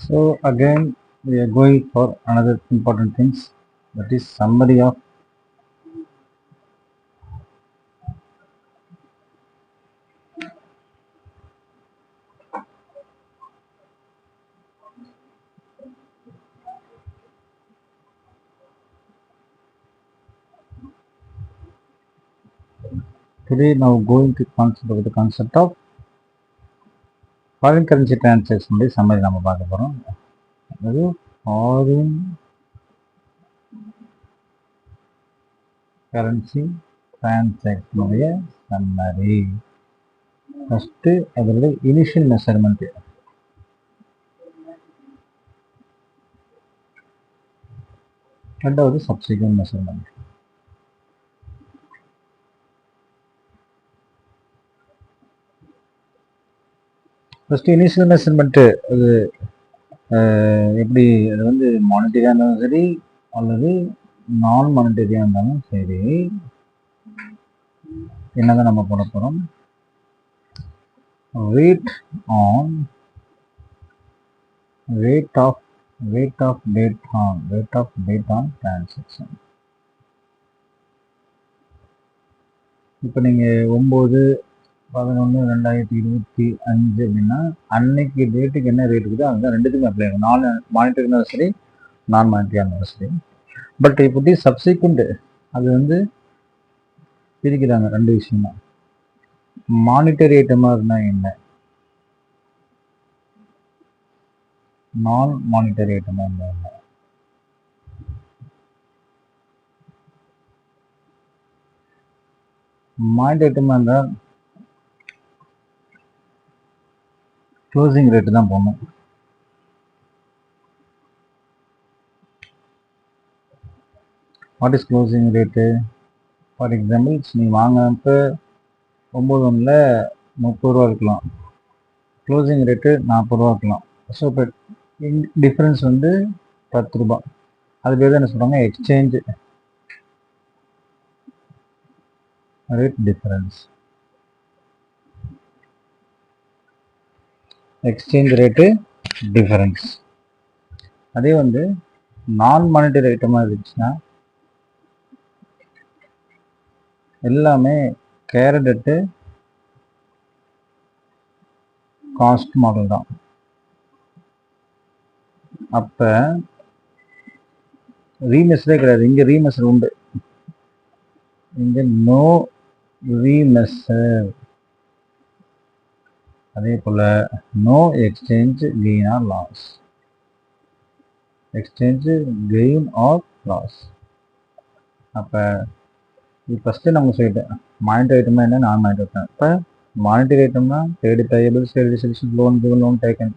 So again we are going for another important things, that is summary of today. Now going to concept of the concept of foreign currency transaction summary நம்ம பார்க்க போறோம். அதாவது foreign currency transaction உடைய summary. First அதோட initial measurement, ரெண்டாவது subsequent measurement. First initial measurement அது எப்படி, அது வந்து மானிட்டரியாக இருந்தாலும் சரி அல்லது நான் மானிட்டரியாக இருந்தாலும் சரி, என்னதான் நம்ம போட போகிறோம், rate of date on transaction. இப்போ நீங்கள் 9/11/2025 அப்படின்னா அன்னைக்கு டேட்டுக்கு என்ன ரேட் இருக்குதோ அதுதான் ரெண்டுத்துக்குமே அப்ளை ஆகும். மானிட்டரி இருந்தாலும் சரி நான் மானிட்டரியாக இருந்தாலும் சரி. பட் இப்படி சப்சிக்வெண்ட் அது வந்து பிரிக்கிறாங்க ரெண்டு விஷயமா. மானிட்டரி ஐட்டமாக இருந்தால் என்ன, நான் மானிட்டரி ஐட்டமாக இருந்தால் என்ன. மானிட்டரி ஐட்டமாக இருந்தால் க்ளோசிங் ரேட்டு தான் போடணும். What is closing rate? For examples நீ வாங்கினப்போ 9/1 இருக்கலாம், க்ளோசிங் ரேட்டு 40 இருக்கலாம். ஸோ இப்போ டிஃப்ரென்ஸ் வந்து 10 அது பேர் தான் என்ன சொல்கிறாங்க, exchange rate difference. Exchange rate difference. அதே வந்து நான் மானிட்டரி ஐட்டமாக இருந்துச்சுன்னா எல்லாமே கேரட் காஸ்ட் மாடல் தான். அப்போ ரீமெஷரே கிடையாது. இங்கே ரீமெஷர் உண்டு, இங்கே நோ ரீமெஷர். அதே போல் no exchange gain or loss. Exchange gain or loss. அப்போ இது ஃபஸ்ட்டு நம்ம சொல்லிட்டேன், மானிட்டரி ஐட்டம்னா என்ன, நான் மானிட்டரி ஐட்டம். இப்போ மானிட்டரி ஐட்டம்னா trade payables, trade receives, loan given, loan taken.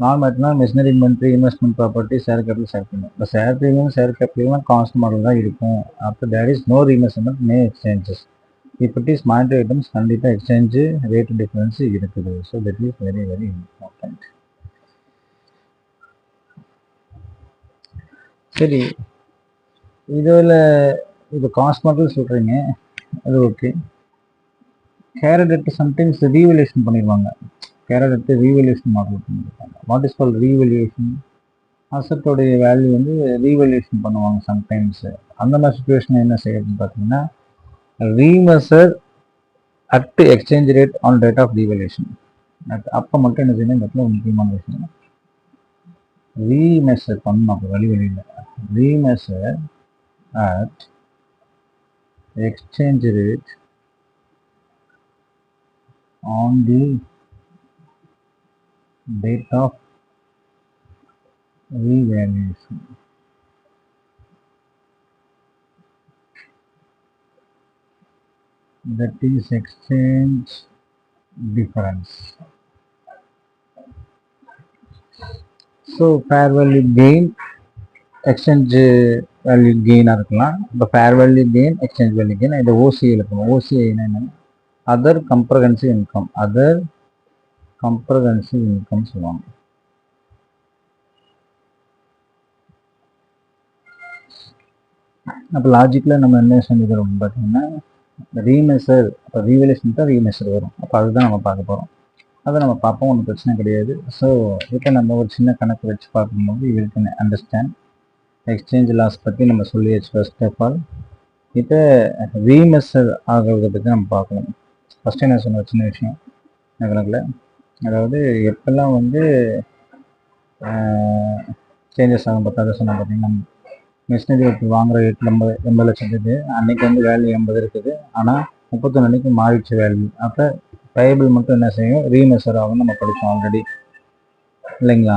Non மானிட்டரினா machinery, inventory, investment property, share capital, share payment. இப்போ share premium, share capital cost model தான் இருக்கும். அப்போ there is no remeasurement, no exchanges. இப்போ it is monetary items கண்டிப்பாக exchange rate difference இருக்குது. So that is very very important. சரி, இதில் இது காஸ்ட் மாடல் சொல்கிறீங்க, அது ஓகே. கேரட் சம்டைம்ஸ் ரீவல்யூஷன் பண்ணிடுவாங்க. கேரட் ரீவல்யூஷன் மாடல் பண்ணியிருக்காங்க. What is call revaluation? அசட்டோடைய வேல்யூ வந்து ரீவல்யூஷன் பண்ணுவாங்க சம்டைம்ஸ். அந்த மாதிரி சுச்சுவேஷன் என்ன செய்யறதுன்னு பார்த்தீங்கன்னா, remeasure at exchange rate on rate of revaluation. அப்போ மட்டும் என்ன செய்யணும், இந்த இடத்துல முக்கியமான விஷயம், ரீமெஷர் பண்ணணும். அப்போ வழியில் ரீமெஷர் at exchange rate on the date of revaluation. That is exchange difference. So fair value gain, exchange value கெயினாக இருக்கலாம். இப்போ fair value gain, exchange value gain. இந்த ஓசிஐ இருக்கும். ஓசிஐ என்ன, other comprehensive income. Other comprehensive income சொல்லுவாங்க. அப்போ லாஜிக்கில் நம்ம என்ன செஞ்சுக்கிறோம் பார்த்தீங்கன்னா, ரீமெஷர், இப்போ ரீவல்யூஷன் தான் ரீமெஷர் வரும். அப்போ அதுதான் நம்ம பார்க்க போகிறோம். அதை நம்ம பார்ப்போம், ஒன்றும் பிரச்சனை கிடையாது. ஸோ இப்போ நம்ம ஒரு சின்ன கணக்கு வச்சு பார்க்கும்போது you can understand. Exchange loss பற்றி நம்ம சொல்லியாச்சு ஃபர்ஸ்ட் ஆஃப் ஆல். இப்போ ரீமெஷர் ஆகிறத பற்றி நம்ம பார்க்கணும். ஃபஸ்ட்டு என்ன சொன்ன சின்ன விஷயம் கணக்கில், அதாவது எப்பெல்லாம் வந்து சேஞ்சஸ் ஆகும் பார்த்தாத சொன்னால் பார்த்தீங்கன்னா, மிஷினரி வாங்குகிற ரேட் 80 லட்சத்துக்கு அன்றைக்கி வந்து வேல்யூ 80 இருக்குது, ஆனால் 31 அன்றைக்கி மாறிடுச்சு வேல்யூ. அப்போ பேயபிள் மட்டும் என்ன செய்யும், ரீமெஷர் ஆகும்னு நம்ம படித்தோம் ஆல்ரெடி இல்லைங்களா?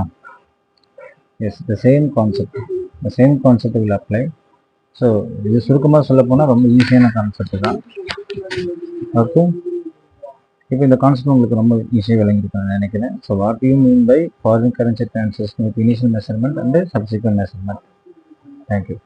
Yes, the same concept will apply. So இது சுருக்கமாக சொல்ல போனால் ரொம்ப ஈஸியான கான்செப்ட் தான். ஓகே, இப்போ இந்த கான்செப்ட் உங்களுக்கு ரொம்ப ஈஸியாக விளங்கியிருக்குன்னு நினைக்கிறேன். So what you mean by foreign currency transaction with initial measurement and subsequent measurement. Thank you.